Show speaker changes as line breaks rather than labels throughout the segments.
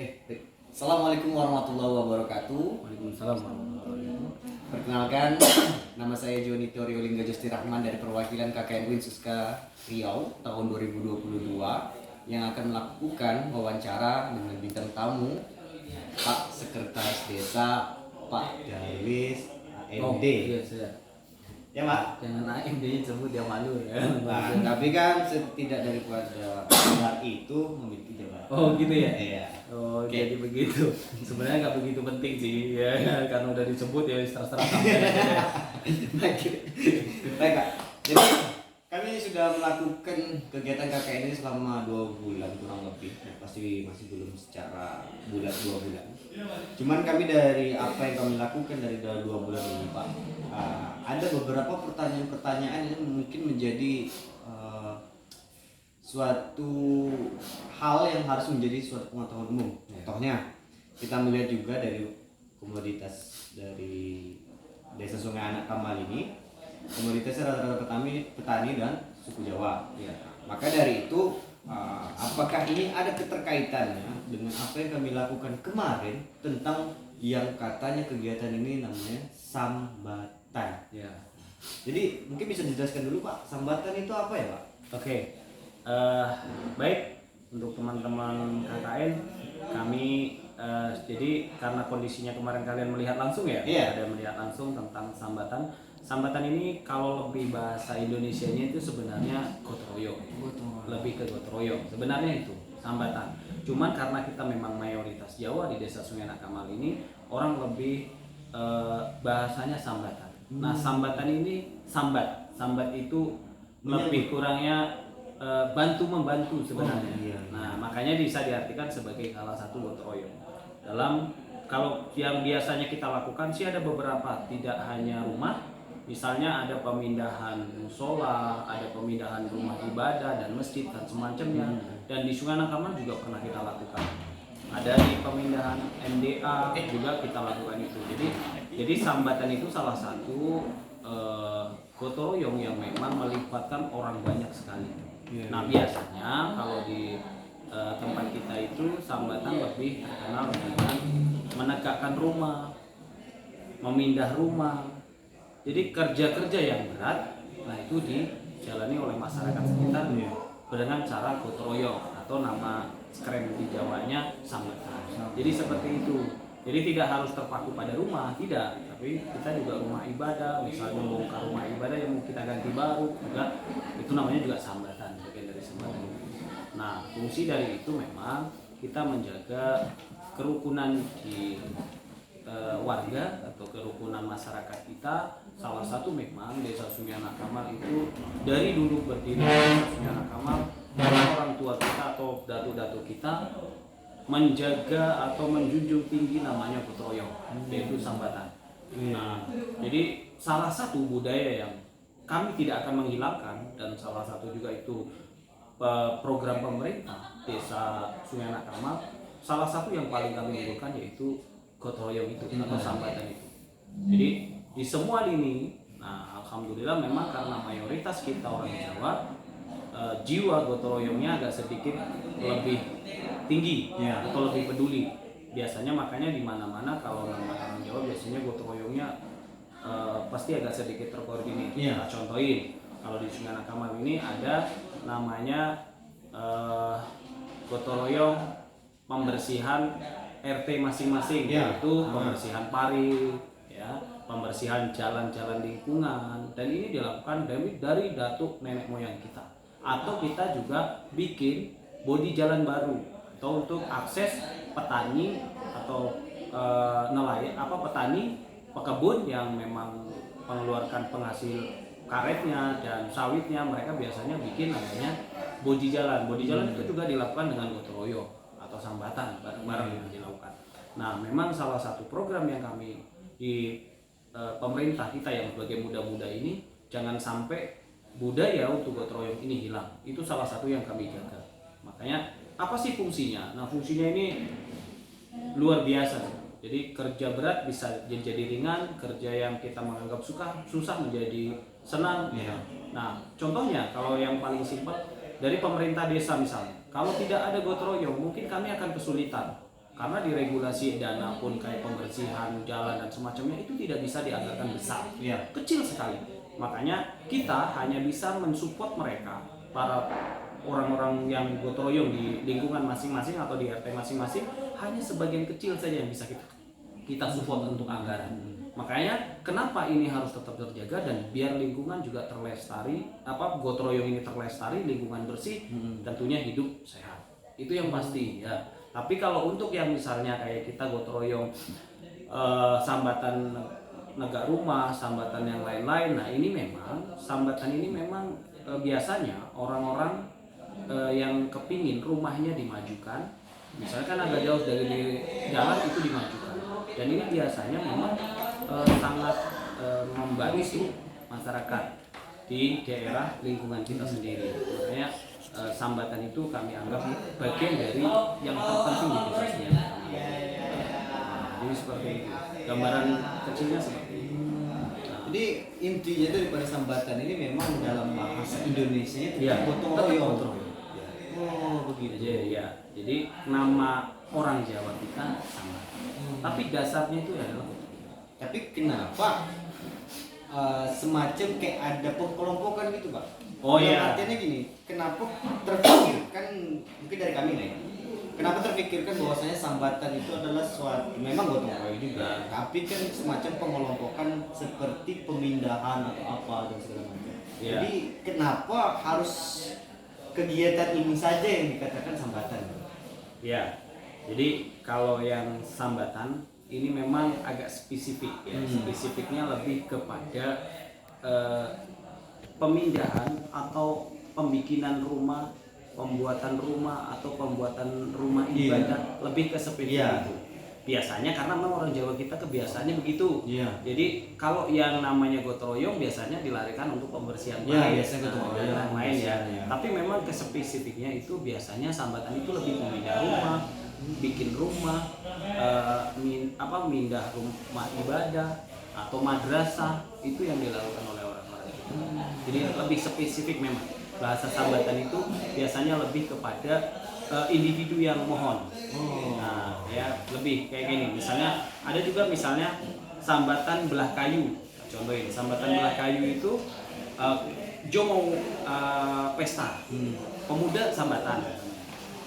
Assalamualaikum warahmatullahi wabarakatuh.
Waalaikumsalam warahmatullahi wabarakatuh.
Perkenalkan, nama saya Joni Torio Lingga Justi Rahman dari perwakilan KKN Win Suska Riau tahun 2022 yang akan melakukan wawancara dengan bintang tamu Pak Sekretaris Desa Pak Darwis AMD.
Iya, saya.
Ya Pak?
Jangan AMD sebut dia malu ya.
Nah, tapi kan tidak daripada gelar itu memiliki jabatan.
Oh gitu ya?
Iya.
Oh
Oke.
jadi begitu. Sebenarnya nggak begitu penting sih ya, karena udah disebut ya terserah sampai aja deh.
Baik Kak, jadi kami sudah melakukan kegiatan KKN ini selama 2 bulan kurang lebih. Ya, pasti masih belum secara bulat 2 bulan. Cuman kami dari apa yang kami lakukan dari 2 bulan ini Pak, ada beberapa pertanyaan-pertanyaan yang mungkin menjadi suatu hal yang harus menjadi suatu pengetahuan umum. Contohnya kita melihat juga dari komoditas dari Desa Sungai Anak Kamal ini, komoditasnya rata-rata petani dan suku Jawa.
Ya.
Maka dari itu, apakah ini ada keterkaitannya dengan apa yang kami lakukan kemarin tentang yang katanya kegiatan ini namanya sambatan?
Ya.
Jadi mungkin bisa dijelaskan dulu Pak, sambatan itu apa ya Pak?
Oke. Baik untuk teman-teman KKN kami jadi karena kondisinya kemarin kalian melihat langsung ya,
Iya.
ada melihat langsung tentang sambatan. Sambatan ini kalau lebih bahasa Indonesianya itu sebenarnya gotong-royong. Lebih ke gotong-royong. Sebenarnya itu sambatan. Cuman karena kita memang mayoritas Jawa di Desa Sungai Anak Kamal ini, orang lebih bahasanya sambatan. Nah, sambatan ini sambat. Sambat itu lebih kurangnya bantu membantu sebenarnya.
Oh, iya.
Nah, makanya bisa diartikan sebagai salah satu gotong royong. Dalam kalau yang biasanya kita lakukan sih ada beberapa, tidak hanya rumah. Misalnya ada pemindahan musola, ada pemindahan rumah ibadah dan masjid dan semacamnya. Dan di Sungai Anak Kamal juga pernah kita lakukan. Ada di pemindahan MDA juga kita lakukan itu. Jadi sambatan itu salah satu gotong royong yang memang melibatkan orang banyak sekali. Nah biasanya kalau di tempat kita itu sambatan lebih terkenal dengan menegakkan rumah, memindah rumah. Jadi kerja-kerja yang berat, nah itu dijalani oleh masyarakat sekitar dengan cara gotong royong atau nama keren di Jawanya sambatan. Jadi seperti itu. Jadi tidak harus terpaku pada rumah, tidak. Tapi kita juga rumah ibadah, misalnya membongkar rumah ibadah yang mau kita ganti baru, juga itu namanya juga sambatan, bagian dari sambatan. Nah, fungsi dari itu memang kita menjaga kerukunan di warga atau kerukunan masyarakat kita. Salah satu memang Desa Sungai Anak Kamal itu dari dulu berdiri Desa Sungai Anak Kamal, orang tua kita atau datu-datu kita menjaga atau menjunjung tinggi namanya gotong royong, yaitu sambatan. Nah, jadi salah satu budaya yang kami tidak akan menghilangkan dan salah satu juga itu program pemerintah Desa Sungai Anak Kamal, salah satu yang paling kami unggulkan yaitu gotong royong itu atau sambatan itu. Jadi di semua lini, nah alhamdulillah memang karena mayoritas kita orang Jawa, jiwa gotong royongnya agak sedikit lebih tinggi atau lebih peduli. Biasanya makanya di mana-mana kalau orang Jawa biasanya gotong royongnya pasti agak sedikit terkoordinir. Kita contohin kalau di Sungai Anak Kamal ini ada namanya gotong royong pembersihan RT masing-masing, yaitu pembersihan parit, ya, pembersihan jalan-jalan lingkungan, dan ini dilakukan dari datuk nenek moyang kita. Atau kita juga bikin bodi jalan baru atau untuk akses petani atau nelayan petani pekebun yang memang mengeluarkan penghasil karetnya dan sawitnya, mereka biasanya bikin namanya bodi jalan. Bodi jalan itu juga dilakukan dengan gotong royong atau sambatan bareng-bareng yang dilakukan. Nah, memang salah satu program yang kami di pemerintah kita yang sebagai muda-muda ini, jangan sampai budaya untuk gotong royong ini hilang. Itu salah satu yang kami jaga. Makanya apa sih fungsinya? Nah, fungsinya ini luar biasa. Jadi kerja berat bisa jadi ringan, kerja yang kita menganggap susah menjadi senang. Nah, contohnya kalau yang paling simpel dari pemerintah desa misalnya, kalau tidak ada gotong royong, mungkin kami akan kesulitan karena di regulasi dana pun kayak pembersihan jalan dan semacamnya itu tidak bisa dianggarkan besar,
Iya.
kecil sekali. Makanya kita hanya bisa mensupport mereka, para orang-orang yang gotong royong di lingkungan masing-masing atau di RT masing-masing, hanya sebagian kecil saja yang bisa kita support untuk anggaran. Makanya kenapa ini harus tetap terjaga dan biar lingkungan juga terlestari, gotong royong ini terlestari, lingkungan bersih, tentunya hidup sehat. Itu yang pasti ya. Tapi kalau untuk yang misalnya kayak kita gotong royong sambatan negak rumah, sambatan yang lain-lain, nah ini memang sambatan ini memang biasanya orang-orang yang kepingin rumahnya dimajukan, misalkan agak jauh dari jalan itu dimajukan, dan ini biasanya memang sangat membantu masyarakat di daerah lingkungan kita sendiri. Makanya sambatan itu kami anggap bagian dari yang terpenting di desa Sunyana Kamal. Jadi seperti itu, gambaran kecilnya seperti itu.
Jadi intinya daripada sambatan ini memang dalam bahasa Indonesia itu
Iya,
gotong
tetap
royong.
gotong royong.
Oh begitu.
Ya, jadi nama orang Jawa kita sama, tapi dasarnya itu adalah gotong royong.
Tapi kenapa semacam kayak ada pengelompokan gitu Pak?
Oh,
Dalam
iya.
artinya gini, kenapa terpikirkan, mungkin dari kami nih, kenapa terpikirkan bahwasanya sambatan itu adalah suatu, memang gotong royong juga, tapi kan semacam pengelompokan seperti pemindahan atau apa dan segala macam.
Iya.
Jadi kenapa harus kegiatan ini saja yang dikatakan sambatan?
Ya, jadi kalau yang sambatan ini memang agak spesifik ya. Spesifiknya lebih kepada pemindahan atau pembikinan rumah, pembuatan rumah atau pembuatan rumah ibadah, lebih ke seperti
Iya.
itu. Biasanya karena memang orang Jawa kita kebiasaannya begitu.
Iya.
Jadi kalau yang namanya gotong royong biasanya dilarikan untuk pembersihan
Iya,
bait,
biasanya gotong royong,
dan lain-lain ya.
ya.
Tapi memang kespesifiknya itu biasanya sambatan itu lebih memindah rumah, bikin rumah, mindah rumah ibadah atau madrasah, itu yang dilakukan oleh orang-orang itu. Jadi lebih spesifik memang. Bahasa sambatan itu biasanya lebih kepada individu yang mohon. Nah, ya lebih kayak gini. Misalnya ada juga misalnya sambatan belah kayu. Contohin sambatan belah kayu itu Jo mau pesta, pemuda sambatan.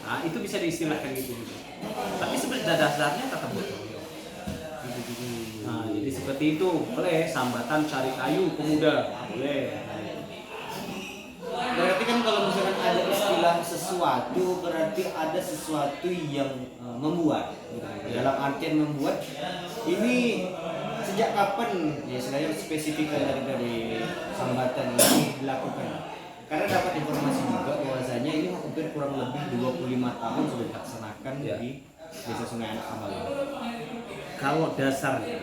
Nah, itu bisa diistilahkan gitu juga. Tapi sebenarnya dasarnya tetap gotong royong. Nah, jadi seperti itu. Boleh sambatan cari kayu pemuda, boleh.
Berarti kan kalau misalkan ada istilah sesuatu, berarti ada sesuatu yang membuat. Dalam artian membuat, ini sejak kapan ya sebenarnya spesifiknya dari sambatan ini dilakukan? Karena dapat informasi juga bahwasanya ini hampir kurang lebih 25 tahun sudah dilaksanakan
Ya.
di Desa Sungai Anak Kamal.
Kalau dasarnya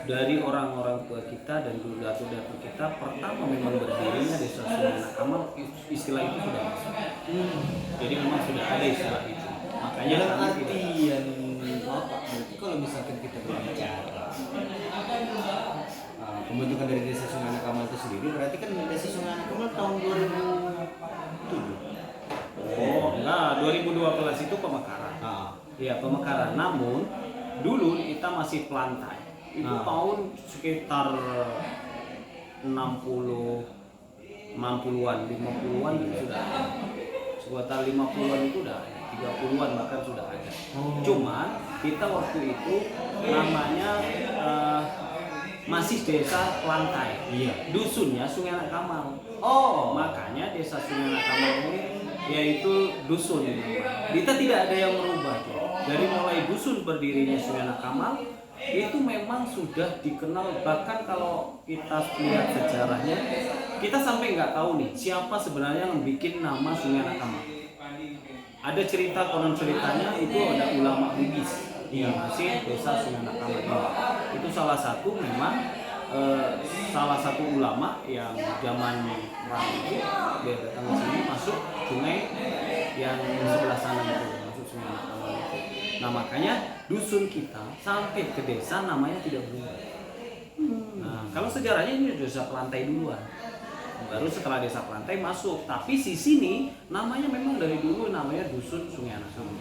dari orang-orang tua kita dan dulu datu kita, pertama memang berdirinya Desa Sungai Anak Kamal, istilah itu sudah masuk. Jadi memang sudah ada istilah itu. Makanya
Dalam
kami tidak-
artian apa? Berarti kalau misalkan kita berbicara pembentukan dari Desa Sungai Anak Kamal itu sendiri, berarti kan Desa Sungai Anak Kamal tahun 2007.
Oh, enggak, 2012 itu pemekaran.
Ah,
Iya, pemekaran. Namun dulu kita masih pelantai. Itu tahun sekitar 60-an, 50-an itu sudah ada. Sekitar 50-an itu udah ada, 30-an bahkan sudah ada. Cuman kita waktu itu namanya masih desa pelantai.
Iya.
Dusunnya Sungai Anak Kamal.
Oh,
Makanya Desa Sungai Anak Kamal ini yaitu dusun. Kita tidak ada yang merubah. Dari mulai dusun berdirinya Sungai Anak Kamal itu memang sudah dikenal, bahkan kalau kita lihat sejarahnya kita sampai nggak tahu nih siapa sebenarnya yang bikin nama Sungai Anak Kamal. Ada cerita, konon ceritanya itu ada ulama Bugis yang masih Desa Sungai Anak Kamal ini. Itu salah satu memang salah satu ulama yang zaman perang itu dia datang ke sini masuk sungai yang sebelah sana itu, masuk Sungai Anak Kamal itu. Nah makanya dusun kita sampai ke desa namanya tidak berubah. Nah kalau sejarahnya ini desa Pelantai duluan, baru setelah Desa Pelantai masuk. Tapi di sini namanya memang dari dulu namanya dusun Sungai Anak Kamal.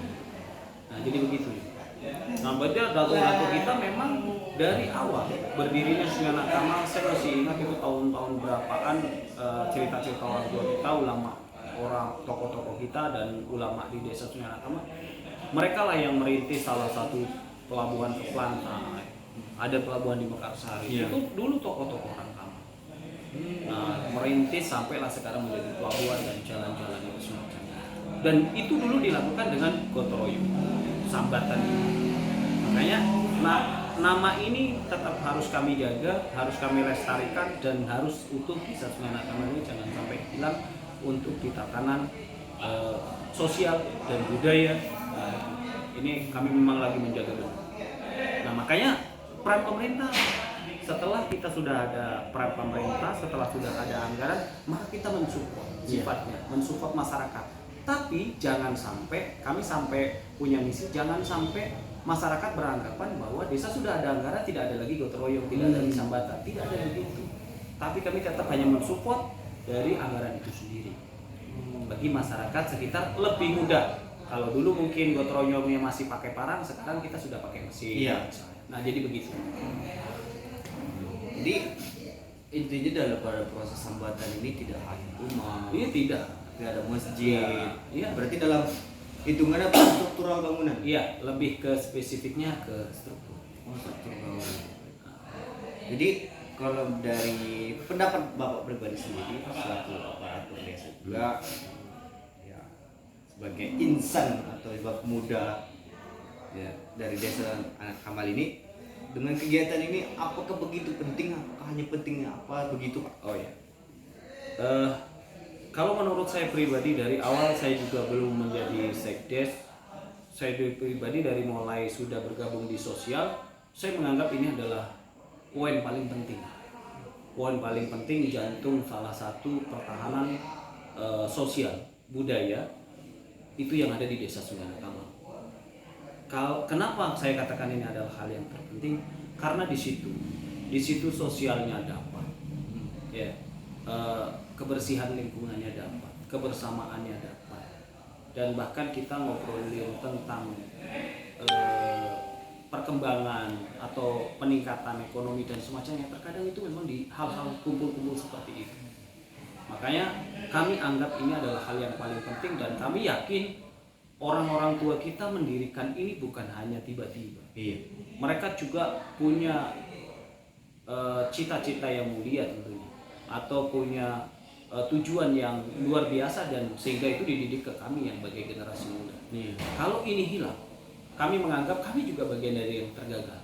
Nah jadi begitu. Nah, berarti dato-dato kita memang dari awal berdirinya Sungai Anak Kamal, saya masih ingat itu tahun-tahun berapaan, cerita-cerita orang tua kita, ulama, orang tokoh-tokoh kita dan ulama di desa Sungai Anak Kamal. Mereka lah yang merintis salah satu pelabuhan ke Plantai, ada pelabuhan di Mekarsari. Itu dulu tokoh-tokoh orang Kamal. Nah, merintis sampailah sekarang menjadi pelabuhan dan jalan-jalan itu semacam. Dan itu dulu dilakukan dengan gotong royong, sambatan ini. Makanya nama ini tetap harus kami jaga, harus kami lestarikan dan harus utuh. Desa Sungai Anak Kamal ini jangan sampai hilang untuk di tatanan sosial dan budaya. Ini kami memang lagi menjaga betul. Nah, makanya peran pemerintah, setelah kita sudah ada peran pemerintah, setelah sudah ada anggaran, maka kita mensupport sifatnya, mensupport masyarakat. Tapi jangan sampai, kami sampai punya misi, jangan sampai masyarakat beranggapan bahwa desa sudah ada anggaran, tidak ada lagi gotong royong, tidak ada lagi sambatan, tidak ada lagi itu. Tapi kami tetap hanya mensupport dari anggaran itu sendiri. Bagi masyarakat sekitar lebih mudah. Kalau dulu mungkin gotong royongnya masih pakai parang, sekarang kita sudah pakai mesin.
Iya.
Nah, jadi begitu.
Jadi intinya dalam pada proses sambatan ini tidak hanya rumah,
Ini tidak.
tidak ada masjid.
Iya.
Berarti dalam hitungannya apa, struktural bangunan?
Iya, lebih ke spesifiknya ke struktur.
Oh, struktural bangunan. Jadi kalau dari pendapat Bapak pribadi sendiri selaku aparatur desa juga, ya, sebagai insan atau sebagai pemuda ya dari desa Anak Kamal ini, dengan kegiatan ini apakah begitu penting? Apakah hanya pentingnya apa begitu, Pak?
Oh ya. Kalau menurut saya pribadi, dari awal saya juga belum menjadi sekdes. Saya pribadi dari mulai sudah bergabung di sosial, saya menganggap ini adalah poin paling penting. Poin paling penting, jantung salah satu pertahanan sosial budaya itu yang ada di desa Sungai Anak Kamal. Kenapa saya katakan ini adalah hal yang terpenting? Karena di situ sosialnya dapat, ya, kebersihan lingkungannya dapat, kebersamaannya dapat, dan bahkan kita ngobrolin tentang perkembangan atau peningkatan ekonomi dan semacamnya. Terkadang itu memang di hal-hal kumpul-kumpul seperti itu. Makanya kami anggap ini adalah hal yang paling penting, dan kami yakin orang-orang tua kita mendirikan ini bukan hanya tiba-tiba.
Iya.
Mereka juga punya cita-cita yang mulia tentunya, atau punya tujuan yang luar biasa, dan sehingga itu dididik ke kami yang sebagai generasi muda.
Iya.
Kalau ini hilang, kami menganggap kami juga bagian dari yang tergagal.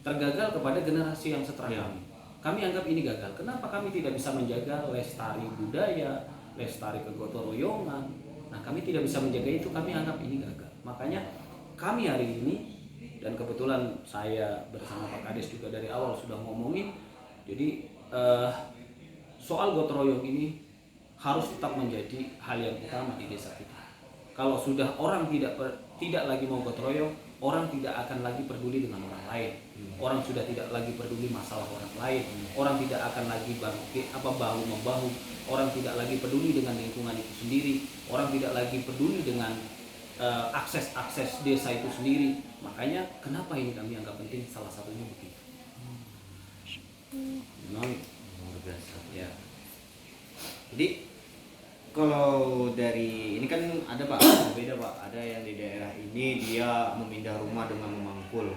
Tergagal kepada generasi yang setelah kami. Kami anggap ini gagal. Kenapa kami tidak bisa menjaga lestari budaya, lestari kegotong royongan? Nah, kami tidak bisa menjaga itu, kami anggap ini gagal. Makanya kami hari ini, dan kebetulan saya bersama Pak Kades juga dari awal sudah ngomongin, jadi soal gotong royong ini harus tetap menjadi hal yang utama di desa kita. Kalau sudah orang tidak lagi mau gotong royong, orang tidak akan lagi peduli dengan orang lain. Orang sudah tidak lagi peduli masalah orang lain. Orang tidak akan lagi bahu membahu. Orang tidak lagi peduli dengan lingkungan itu sendiri. Orang tidak lagi peduli dengan akses desa itu sendiri. Makanya kenapa ini kami anggap penting, salah satunya begitu.
Memang luar biasa ya. Jadi kalau dari ini kan ada Pak, beda Pak. Ada yang di daerah ini dia memindah rumah dengan memangkul,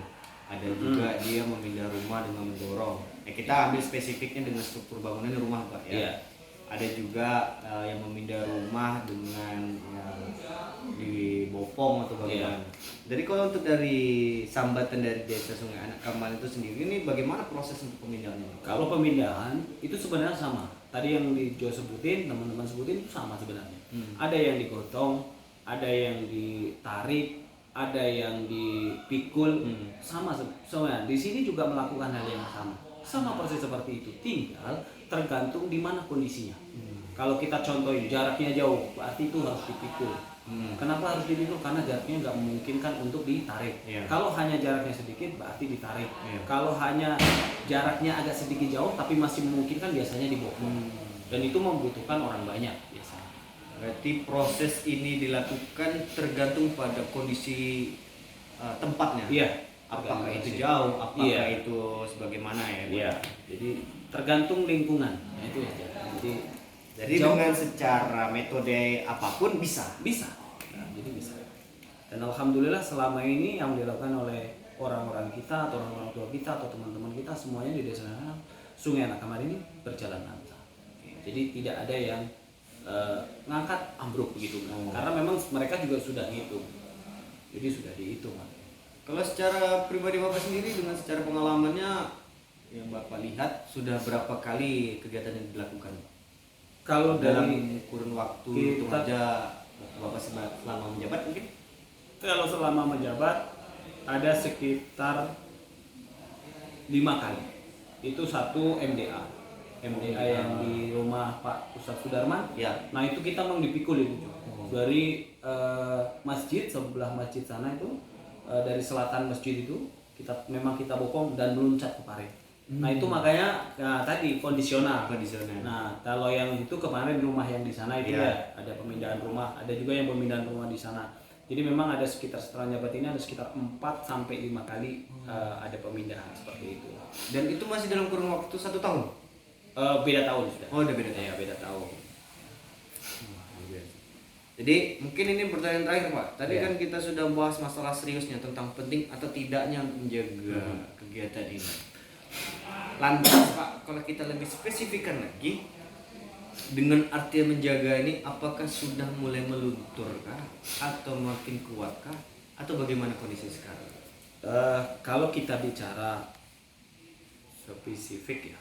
ada juga dia memindah rumah dengan mendorong. Kita ambil spesifiknya dengan struktur bangunan rumah Pak ya.
Yeah.
Ada juga yang memindah rumah dengan dibopong atau bagaimana. Jadi kalau untuk dari sambatan dari desa Sungai Anak Kamal itu sendiri, ini bagaimana proses untuk pemindahannya?
Kalau pemindahan itu sebenarnya sama. Tadi yang Jo sebutin, teman-teman sebutin itu sama sebenarnya. Ada yang digotong, ada yang ditarik, ada yang dipikul, sama sebenarnya. Di sini juga melakukan hal yang sama persis seperti itu. Tinggal tergantung di mana kondisinya. Kalau kita contohin jaraknya jauh, berarti itu harus dipikul. Kenapa harus dipikul? Karena jaraknya nggak memungkinkan untuk ditarik. Kalau hanya jaraknya sedikit, berarti ditarik. Kalau hanya jaraknya agak sedikit jauh, tapi masih memungkinkan, biasanya dibopong. Dan itu membutuhkan orang banyak biasanya.
Berarti proses ini dilakukan tergantung pada kondisi tempatnya.
Iya.
Apakah
tergantung
itu
sih.
jauh, apakah
Iya.
itu sebagaimana ya?
Iya. Jadi tergantung lingkungan. Nah, itu aja.
Jadi
jauh.
dengan secara metode apapun bisa.
Bisa. Nah, jadi bisa. Dan alhamdulillah selama ini yang dilakukan oleh orang-orang kita atau orang-orang tua kita atau teman-teman kita semuanya di desa Sungai Anak Kamar ini berjalan lancar. Jadi tidak ada yang ngangkat ambruk begitu kan. Karena memang mereka juga sudah ngitung. Jadi sudah dihitung.
Kalau secara pribadi Bapak sendiri dengan secara pengalamannya yang Bapak lihat sudah berapa kali kegiatan yang dilakukan?
Kalau
Dalam
dari
kurun waktu
kita-
itu aja Bapak selama menjabat mungkin?
kalau selama menjabat ada sekitar 5 kali. Itu satu MDA yang di rumah Pak Ustadz Sudarman.
Ya.
Nah itu kita memang dipikul itu dari masjid sebelah masjid sana itu dari selatan masjid itu kita bopong dan meluncat ke parit. Nah itu makanya tadi kondisional. Nah kalau yang itu kemarin rumah yang di sana itu ya ada pemindahan rumah, ada juga yang pemindahan rumah di sana. Jadi memang ada sekitar setelah jabat ini ada sekitar 4 sampai 5 kali ada pemindahan seperti itu.
Dan itu masih dalam kurun waktu 1 tahun?
Beda tahun sudah.
Oh, udah beda tahun.
Ya, beda tahun.
Jadi mungkin ini pertanyaan terakhir Pak. Tadi
Ya.
kan kita sudah bahas masalah seriusnya tentang penting atau tidaknya menjaga kegiatan ini. Lantas Pak, kalau kita lebih spesifikkan lagi, dengan artian menjaga ini, apakah sudah mulai melunturkah atau makin kuatkah atau bagaimana kondisi sekarang?
Kalau kita bicara spesifik ya,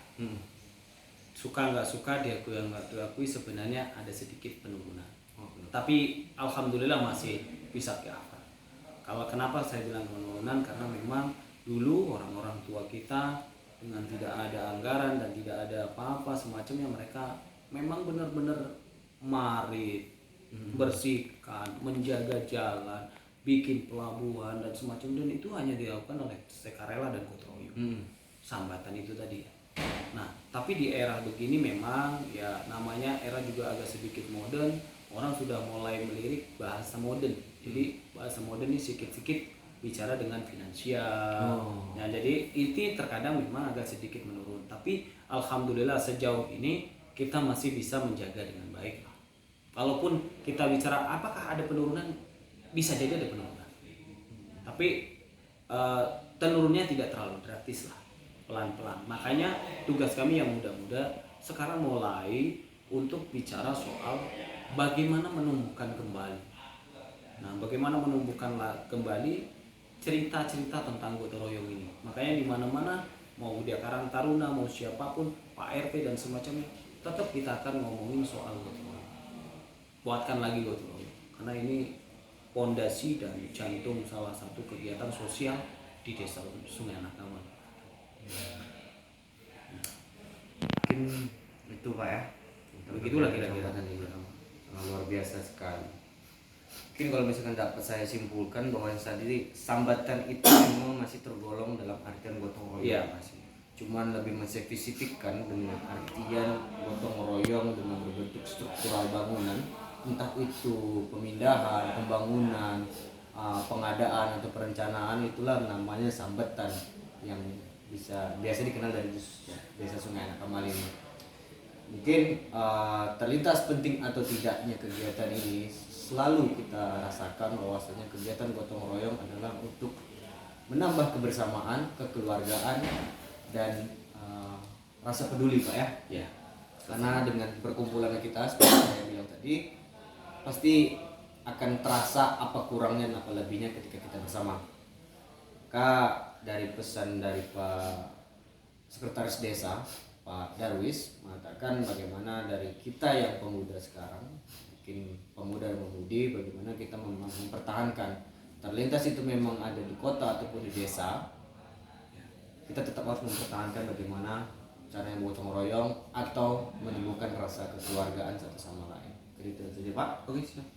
suka nggak suka diakui nggak diakui sebenarnya ada sedikit penurunan. Tapi alhamdulillah masih bisa cover. Kalau kenapa saya bilang penurunan, karena memang dulu orang-orang tua kita dengan tidak ada anggaran dan tidak ada apa-apa semacamnya, mereka memang benar-benar marit, bersihkan, menjaga jalan, bikin pelabuhan dan semacam, dan itu hanya dilakukan oleh sukarela dan gotong royong. Sambatan itu tadi. Nah, tapi di era begini memang ya namanya era juga agak sedikit modern, orang sudah mulai melirik bahasa modern. Jadi bahasa modern ini sedikit-sedikit bicara dengan finansial. Nah, jadi itu terkadang memang agak sedikit menurun. Tapi alhamdulillah sejauh ini kita masih bisa menjaga dengan baik. Walaupun kita bicara apakah ada penurunan, bisa jadi ada penurunan. Tapi penurunnya tidak terlalu drastis lah, pelan-pelan. Makanya tugas kami yang muda-muda sekarang mulai untuk bicara soal bagaimana menumbuhkan kembali. Nah, bagaimana menumbuhkan kembali cerita-cerita tentang gotong royong ini. Makanya di mana-mana mau dia Karang Taruna, mau siapapun, Pak RT dan semacamnya, tetap kita akan ngomongin soal gotong royong. Buatkan lagi gotong royong, karena ini pondasi dan jantung salah satu kegiatan sosial di desa Sungai Anak Kamar.
Mungkin itu Pak ya.
Begitulah kira-kira.
Luar biasa sekali. Mungkin kalau misalkan dapat saya simpulkan bahwa tadi sambatan itu memang masih tergolong dalam artian gotong royong.
Iya, masih.
Cuman lebih menspesifikkan dengan artian gotong royong dengan berbentuk struktural bangunan, entah itu pemindahan, pembangunan, pengadaan atau perencanaan, itulah namanya sambatan yang biasa dikenal dari desa Sungai Anak Kamar ini. Mungkin terlintas penting atau tidaknya kegiatan ini selalu kita rasakan bahwasanya kegiatan gotong royong adalah untuk menambah kebersamaan, kekeluargaan, dan rasa peduli Pak ya.
Ya.
Karena dengan berkumpulannya kita seperti saya bilang tadi, pasti akan terasa apa kurangnya dan apa lebihnya ketika kita bersama. Kak, dari pesan dari Pak Sekretaris Desa Pak Darwis mengatakan bagaimana dari kita yang pemuda sekarang, mungkin pemuda dan pemudi, bagaimana kita mempertahankan terlintas itu memang ada di kota ataupun di desa, kita tetap harus mempertahankan bagaimana caranya gotong royong atau menimbulkan rasa kekeluargaan satu sama lain. Jadi itu saja Pak.
Oke, siap.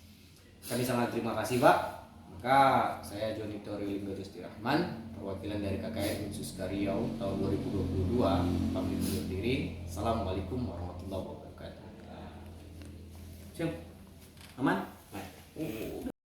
Kami sangat terima kasih Pak. Maka saya Joni Torio Linggo Rusti Rahman, perwakilan dari KKN Unsus Riau tahun 2022, pamit undur diri. Assalamualaikum warahmatullahi wabarakatuh.
Siap. Aman?
Baik.